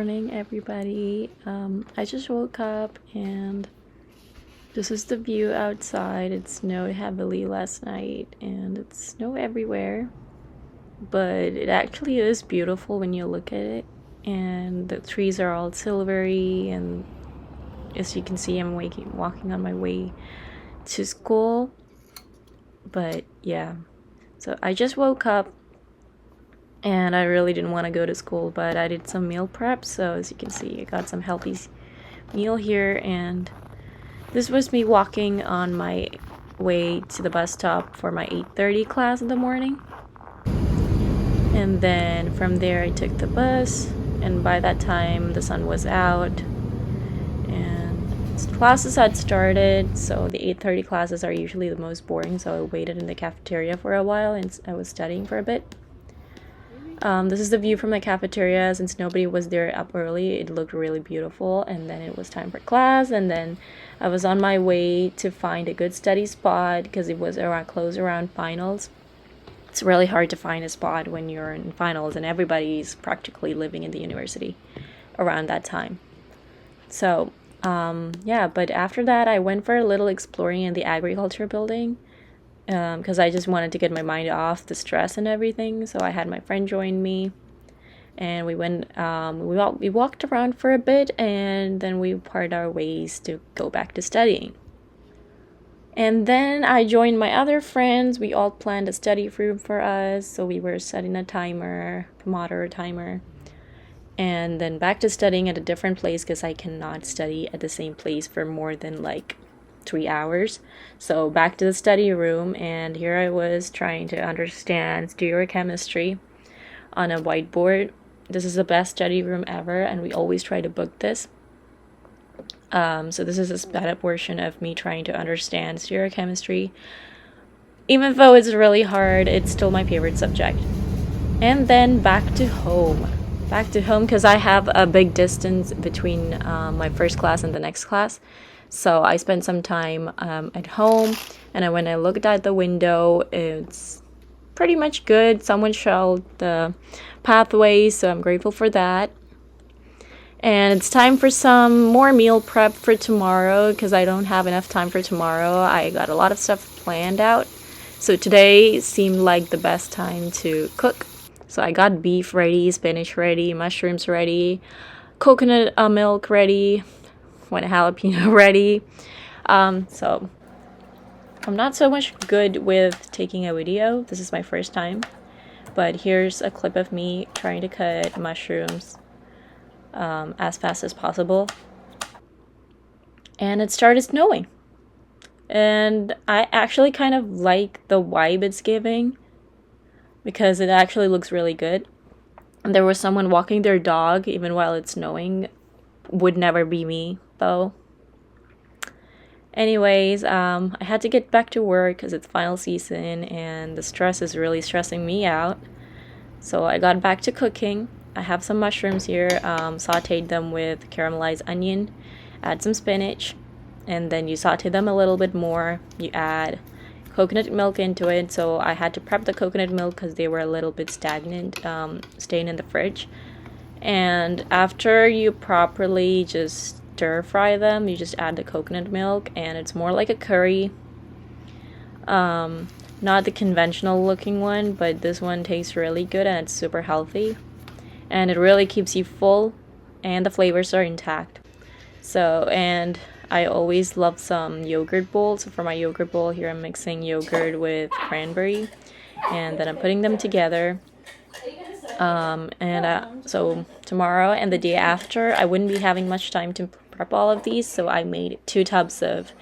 morning, everybody. I just woke up and this is the view outside. It snowed heavily last night and it snowed everywhere, but it actually is beautiful when you look at it. And the trees are all silvery, and as you can see, I'm walking on my way to school. But yeah, so I just woke up and I really didn't want to go to school, but I did some meal prep. So as you can see, I got some healthy meal here, and this was me walking on my way to the bus stop for my 8:30 class in the morning. And then from there I took the bus, and by that time the sun was out and classes had started. So the 8:30 classes are usually the most boring, so I waited in the cafeteria for a while and I was studying for a bit. This is the view from the cafeteria. Since nobody was there up early, it looked really beautiful. And then it was time for class, and then I was on my way to find a good study spot because it was close around finals. It's really hard to find a spot when you're in finals and everybody's practically living in the university around that time. So yeah, but after that I went for a little exploring in the agriculture building, because I just wanted to get my mind off the stress and everything. So I had my friend join me, and we went. We walked around for a bit, and then we parted our ways to go back to studying. And then I joined my other friends. We all planned a study room for us, so we were setting a timer, Pomodoro timer, and then back to studying at a different place because I cannot study at the same place for more than like 3 hours. So back to the study room, and here I was trying to understand stereochemistry on a whiteboard. This is the best study room ever, and we always try to book this. So this is a sped up version of me trying to understand stereochemistry. Even though it's really hard, it's still my favorite subject. And then back to home because I have a big distance between my first class and the next class. So I spent some time at home, and when I looked out the window, it's pretty much good. Someone showed the pathway, so I'm grateful for that. And it's time for some more meal prep for tomorrow because I don't have enough time for tomorrow. I got a lot of stuff planned out. So today seemed like the best time to cook. So I got beef ready, spinach ready, mushrooms ready, coconut milk ready, one jalapeno ready. So I'm not so much good with taking a video. This is my first time. But here's a clip of me trying to cut mushrooms as fast as possible. And it started snowing. And I actually kind of like the vibe it's giving because it actually looks really good. And there was someone walking their dog even while it's snowing. Would never be me, though. Anyways, I had to get back to work because it's final season and the stress is really stressing me out. So I got back to cooking. I have some mushrooms here, sauteed them with caramelized onion, add some spinach, and then you saute them a little bit more. You add coconut milk into it, so I had to prep the coconut milk because they were a little bit stagnant, staying in the fridge. And after you properly just stir fry them, you just add the coconut milk, and it's more like a curry. Not the conventional looking one, but this one tastes really good and it's super healthy. And it really keeps you full, and the flavors are intact. So, and I always love some yogurt bowl. So for my yogurt bowl here, I'm mixing yogurt with cranberry, and then I'm putting them together. So tomorrow and the day after, I wouldn't be having much time to prep all of these, so I made 2 tubs of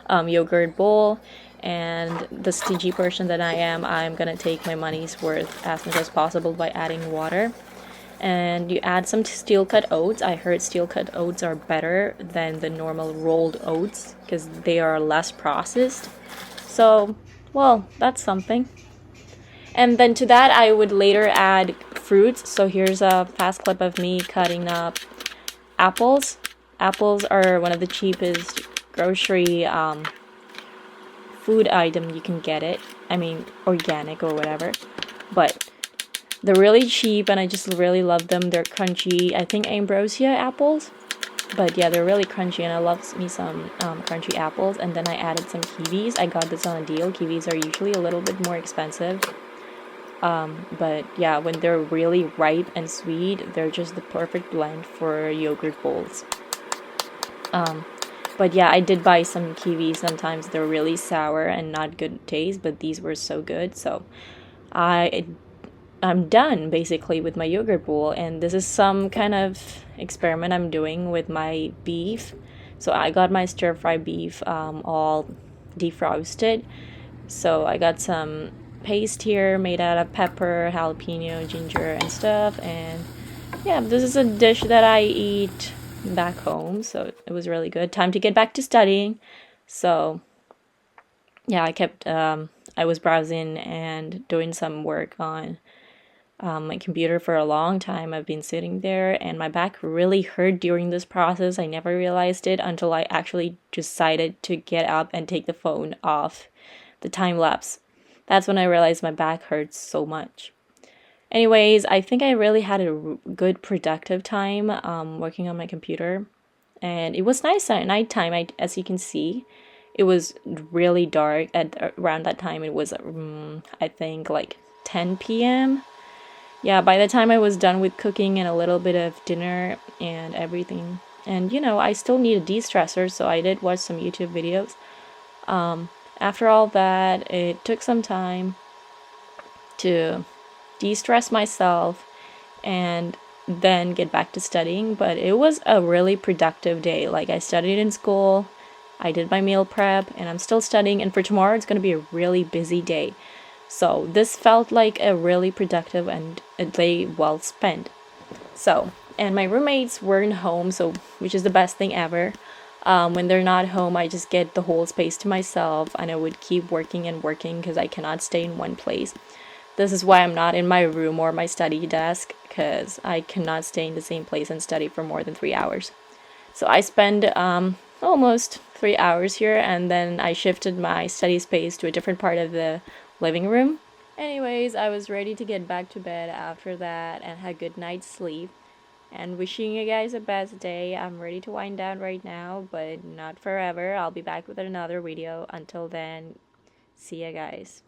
yogurt bowl. And the stingy person that I'm gonna take my money's worth as much as possible by adding water. And you add some steel cut oats. I heard steel cut oats are better than the normal rolled oats because they are less processed. So, well, that's something. And then to that I would later add fruits. So here's a fast clip of me cutting up apples. Apples are one of the cheapest grocery food item you can get it. I mean, organic or whatever. But They're really cheap and I just really love them. They're crunchy. I think ambrosia apples. But yeah, they're really crunchy and I love me some crunchy apples. And then I added some kiwis. I got this on a deal. Kiwis are usually a little bit more expensive. But yeah, when they're really ripe and sweet, they're just the perfect blend for yogurt bowls. But yeah, I did buy some kiwis. Sometimes they're really sour and not good taste, but these were so good. So I'm done basically with my yogurt bowl, and this is some kind of experiment I'm doing with my beef. So I got my stir fry beef all defrosted. So I got some paste here made out of pepper, jalapeno, ginger, and stuff. And yeah, this is a dish that I eat back home, so it was really good. Time to get back to studying. So yeah, I was browsing and doing some work on my computer for a long time. I've been sitting there and my back really hurt during this process. I never realized it until I actually decided to get up and take the phone off the time lapse. That's when I realized my back hurts so much. Anyways, I think I really had a good productive time working on my computer. And it was nice at nighttime, as you can see. It was really dark at around that time. It was, I think, like 10 p.m. Yeah, by the time I was done with cooking and a little bit of dinner and everything. And, I still need a de-stressor, so I did watch some YouTube videos. After all that, it took some time to de-stress myself and then get back to studying, but it was a really productive day. Like, I studied in school, I did my meal prep, and I'm still studying, and for tomorrow it's going to be a really busy day. So this felt like a really productive and a day well spent. So, and my roommates weren't home, so which is the best thing ever. When they're not home, I just get the whole space to myself, and I would keep working and working because I cannot stay in one place. This is why I'm not in my room or my study desk, because I cannot stay in the same place and study for more than 3 hours. So I spend almost 3 hours here, and then I shifted my study space to a different part of the living room. Anyways, I was ready to get back to bed after that and had a good night's sleep. And wishing you guys the best day. I'm ready to wind down right now, but not forever. I'll be back with another video. Until then, see ya guys.